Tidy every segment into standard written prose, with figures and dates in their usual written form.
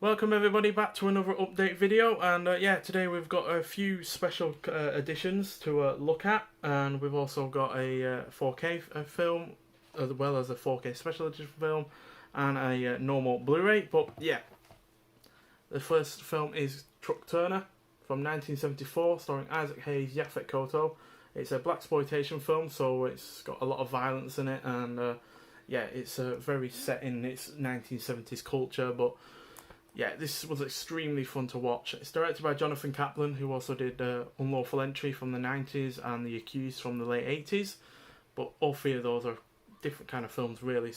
Welcome everybody back to another update video, and yeah, today we've got a few special additions to look at, and we've also got a 4K film as well as a 4K special edition film and a normal Blu-ray. But yeah, the first film is Truck Turner from 1974, starring Isaac Hayes, Yaphet Kotto. It's a Blaxploitation film, so it's got a lot of violence in it, and yeah, it's very set in its 1970s culture, but yeah, this was extremely fun to watch. It's directed by Jonathan Kaplan, who also did Unlawful Entry from the 90s and The Accused from the late 80s. But all three of those are different kind of films, really.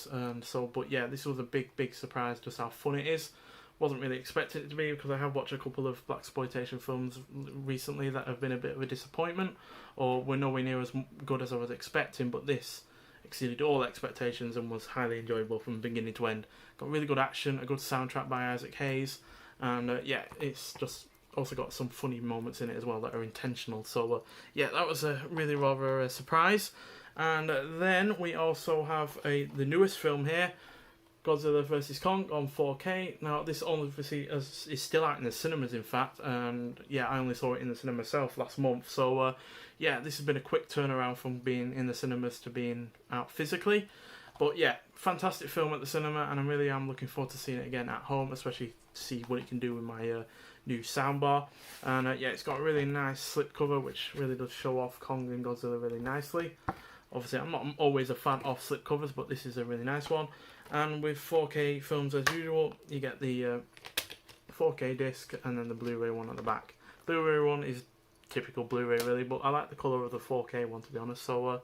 But yeah, this was a big surprise just how fun it is. Wasn't really expecting it to be, because I have watched a couple of blaxploitation films recently that have been a bit of a disappointment, or were nowhere near as good as I was expecting. But this exceeded all expectations and was highly enjoyable from beginning to end. Got really good action, a good soundtrack by Isaac Hayes, and yeah, it's just also got some funny moments in it as well that are intentional. So yeah, that was a really rather a surprise. And then we also have the newest film here, Godzilla vs Kong on 4K. Now this obviously is still out in the cinemas, in fact, and yeah, I only saw it in the cinema myself last month. So yeah, this has been a quick turnaround from being in the cinemas to being out physically. But yeah, fantastic film at the cinema, and I really am looking forward to seeing it again at home, especially to see what it can do with my new soundbar. And yeah, it's got a really nice slipcover, which really does show off Kong and Godzilla really nicely. Obviously, I'm not always a fan of slipcovers, but this is a really nice one. And with 4K films, as usual, you get the 4K disc and then the Blu-ray one at the back. Blu-ray one is typical Blu-ray, really, but I like the colour of the 4K one, to be honest. So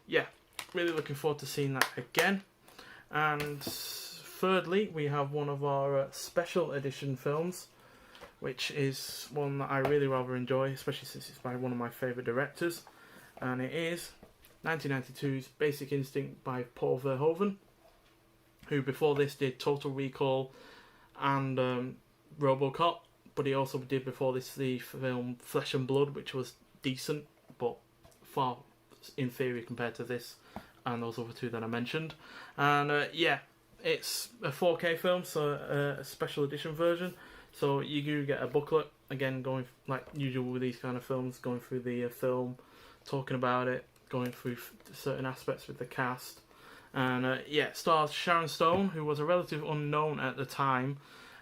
yeah, really looking forward to seeing that again. And thirdly, we have one of our special edition films, which is one that I really rather enjoy, especially since it's by one of my favourite directors, and it is 1992's Basic Instinct by Paul Verhoeven, who before this did Total Recall and RoboCop, but he also did before this the film Flesh and Blood, which was decent, but far inferior compared to this and those other two that I mentioned. And yeah, it's a 4K film, so a special edition version. So you do get a booklet, again, going like usual with these kind of films, going through the film, talking about it, going through certain aspects with the cast. And yeah, it stars Sharon Stone, who was a relative unknown at the time,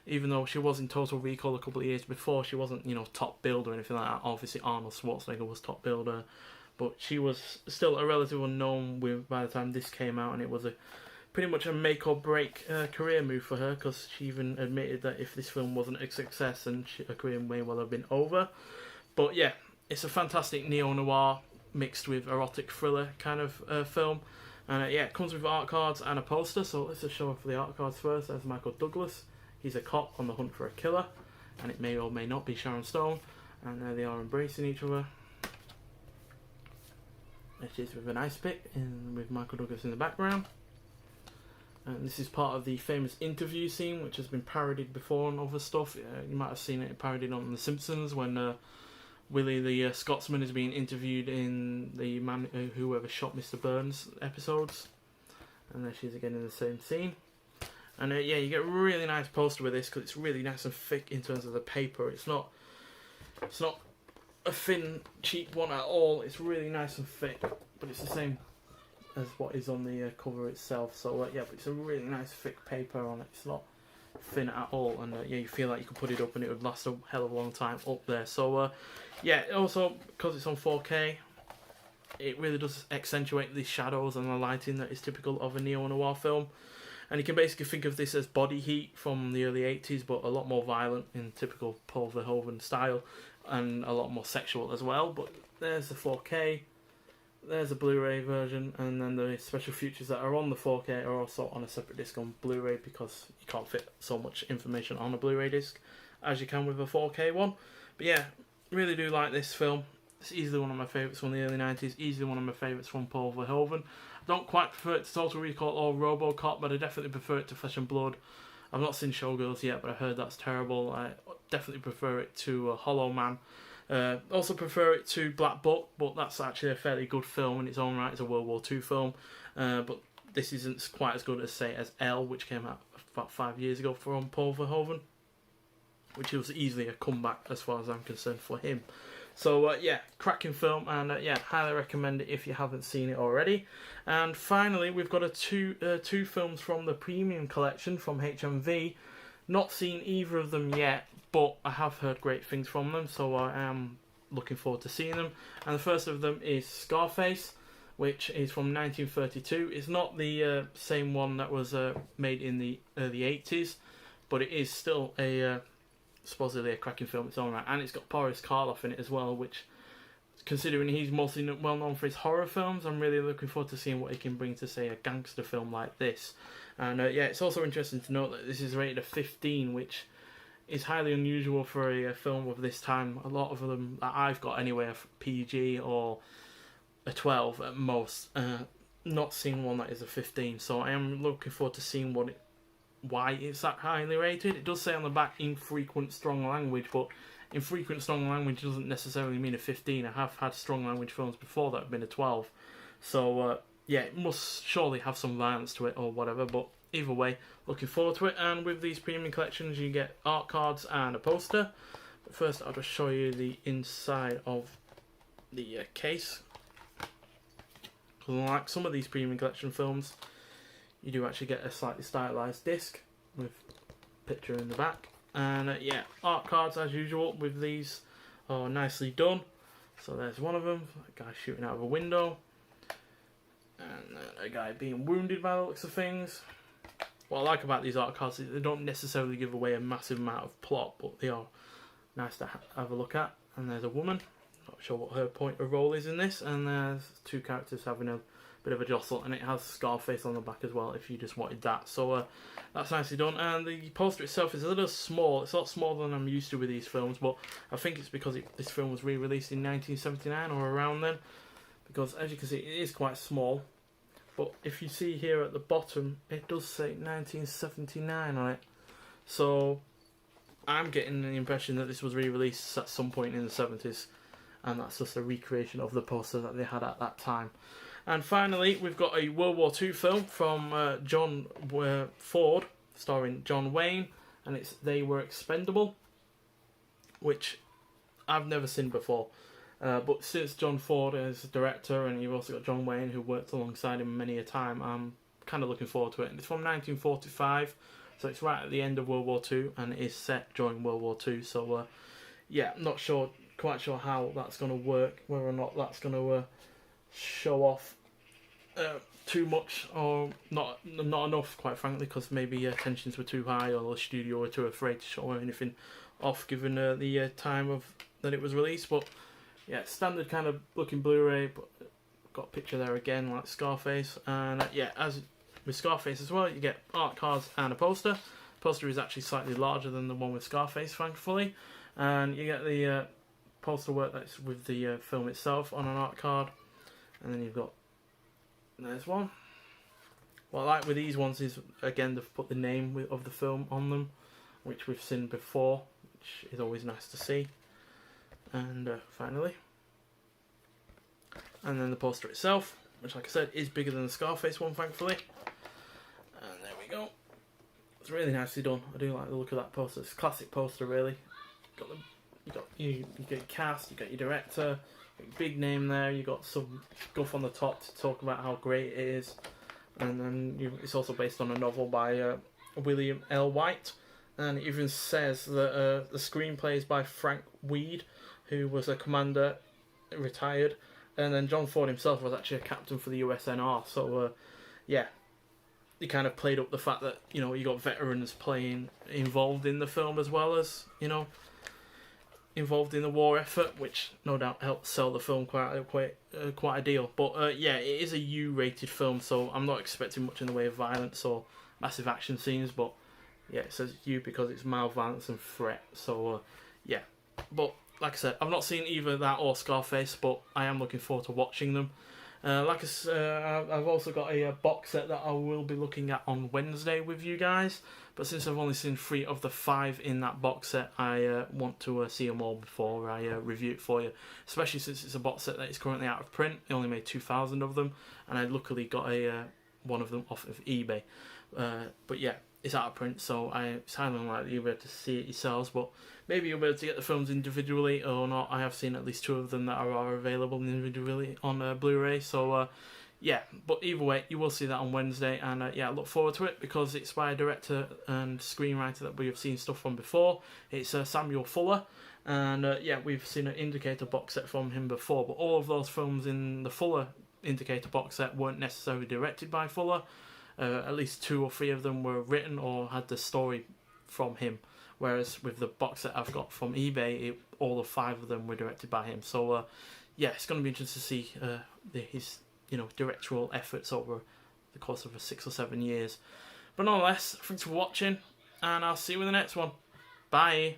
even though she was in Total Recall a couple of years before. She wasn't, top billed or anything like that. Obviously, Arnold Schwarzenegger was top billed, but she was still a relative unknown by the time this came out, and it was pretty much a make or break career move for her, because she even admitted that if this film wasn't a success, then her career may well have been over. But yeah, it's a fantastic neo-noir mixed with erotic thriller kind of film. And yeah, it comes with art cards and a poster, so let's just show off the art cards first. There's Michael Douglas. He's a cop on the hunt for a killer, and it may or may not be Sharon Stone. And there they are embracing each other. It is with an ice pick, and with Michael Douglas in the background. And this is part of the famous interview scene, which has been parodied before and other stuff. You might have seen it parodied on The Simpsons when Willie the Scotsman is being interviewed in the Man Whoever Shot Mr. Burns episodes. And there she is again in the same scene. And yeah, you get a really nice poster with this, because it's really nice and thick in terms of the paper. It's not a thin, cheap one at all. It's really nice and thick, but it's the same as what is on the cover itself. So yeah, but it's a really nice thick paper on it. It's not thin at all, and yeah, you feel like you could put it up and it would last a hell of a long time up there. So yeah, also because it's on 4K, it really does accentuate the shadows and the lighting that is typical of a neo-noir film. And you can basically think of this as Body Heat from the early 80s, but a lot more violent in typical Paul Verhoeven style, and a lot more sexual as well. But there's the 4K, there's a Blu-ray version, and then the special features that are on the 4K are also on a separate disc on Blu-ray, because you can't fit so much information on a Blu-ray disc as you can with a 4K one. But yeah, really do like this film. It's easily one of my favourites from the early 90s, easily one of my favourites from Paul Verhoeven. I don't quite prefer it to Total Recall or RoboCop, but I definitely prefer it to Flesh and Blood. I've not seen Showgirls yet, but I heard that's terrible. I definitely prefer it to Hollow Man. Also prefer it to Black Book, but that's actually a fairly good film in its own right. It's a World War II film, but this isn't quite as good as, say, as Elle, which came out about 5 years ago from Paul Verhoeven. which was easily a comeback as far as I'm concerned for him. So yeah, cracking film, and yeah, highly recommend it if you haven't seen it already. And finally, we've got two films from the premium collection from HMV. Not seen either of them yet, but I have heard great things from them, so I am looking forward to seeing them. And the first of them is Scarface, which is from 1932. It's not the same one that was made in the early 80s, but it is still a supposedly a cracking film. It's all right, and it's got Boris Karloff in it as well, which, considering he's mostly well known for his horror films, I'm really looking forward to seeing what he can bring to, say, a gangster film like this. And yeah, it's also interesting to note that this is rated a 15, which is highly unusual for a film of this time. A lot of them that I've got anyway are PG or a 12 at most. Not seeing one that is a 15, so I am looking forward to seeing why it's that highly rated. It does say on the back infrequent strong language, but infrequent strong language doesn't necessarily mean a 15. I have had strong language films before that have been a 12, so yeah, it must surely have some violence to it or whatever, but either way, looking forward to it. And with these premium collections you get art cards and a poster. But first I'll just show you the inside of the case, because unlike some of these premium collection films, you do actually get a slightly stylized disc with a picture in the back. And yeah, art cards as usual with these are nicely done. So there's one of them, a guy shooting out of a window, and a guy being wounded by the looks of things. What I like about these art cards is they don't necessarily give away a massive amount of plot, but they are nice to have a look at. And there's a woman, not sure what her point of role is in this, and there's two characters having a bit of a jostle, and it has Scarface on the back as well if you just wanted that. So that's nicely done. And the poster itself is a little small. It's a lot smaller than I'm used to with these films, but I think it's because this film was re-released in 1979 or around then, because as you can see it is quite small. But if you see here at the bottom, it does say 1979 on it. So I'm getting the impression that this was re-released at some point in the 70s, and that's just a recreation of the poster that they had at that time. And finally, we've got a World War II film from John Ford, starring John Wayne, and it's They Were Expendable, which I've never seen before. But since John Ford is director, and you've also got John Wayne, who worked alongside him many a time, I'm kind of looking forward to it. And it's from 1945, so it's right at the end of World War II, and it is set during World War II. So yeah, not quite sure how that's going to work, whether or not that's going to show off too much or not enough, quite frankly, because maybe tensions were too high or the studio were too afraid to show anything off given the time of that it was released. But yeah, standard kind of looking Blu-ray, but got a picture there again like Scarface. And yeah, as with Scarface as well, you get art cards and a poster. The poster is actually slightly larger than the one with Scarface, thankfully, and you get the poster work that's with the film itself on an art card. And then you've got, there's one. What I like with these ones is, again, they've put the name of the film on them, which we've seen before, which is always nice to see. And finally, and then the poster itself, which, like I said, is bigger than the Scarface one, thankfully. And there we go. It's really nicely done. I do like the look of that poster. It's a classic poster, really. You get your cast, you got your director. Big name there, you got some guff on the top to talk about how great it is, and then it's also based on a novel by William L. White, and it even says that the screenplay is by Frank Weed, who was a commander, retired, and then John Ford himself was actually a captain for the USNR. So yeah, he kind of played up the fact that, you know, you got veterans involved in the film as well as, you know, involved in the war effort, which no doubt helped sell the film quite a deal. But yeah, it is a U-rated film, so I'm not expecting much in the way of violence or massive action scenes. But yeah, it says U because it's mild violence and threat. So yeah, but like I said, I've not seen either that or Scarface, but I am looking forward to watching them. Like I said, I've also got a box set that I will be looking at on Wednesday with you guys. But since I've only seen 3 of the 5 in that box set, I want to see them all before I review it for you. Especially since it's a box set that is currently out of print. They only made 2,000 of them, and I luckily got one of them off of eBay. But yeah, it's out of print, so it's highly unlikely you'll be able to see it yourselves, but maybe you'll be able to get the films individually or not. I have seen at least 2 of them that are available individually on Blu-ray, so yeah, but either way, you will see that on Wednesday, and yeah, I look forward to it because it's by a director and screenwriter that we have seen stuff from before. It's Samuel Fuller, and yeah, we've seen an Indicator box set from him before, but all of those films in the Fuller Indicator box set weren't necessarily directed by Fuller. At least 2 or 3 of them were written or had the story from him, whereas with the box set I've got from eBay, all of 5 of them were directed by him. So yeah, it's going to be interesting to see his directorial efforts over the course of 6 or 7 years. But nonetheless, thanks for watching, and I'll see you in the next one. Bye.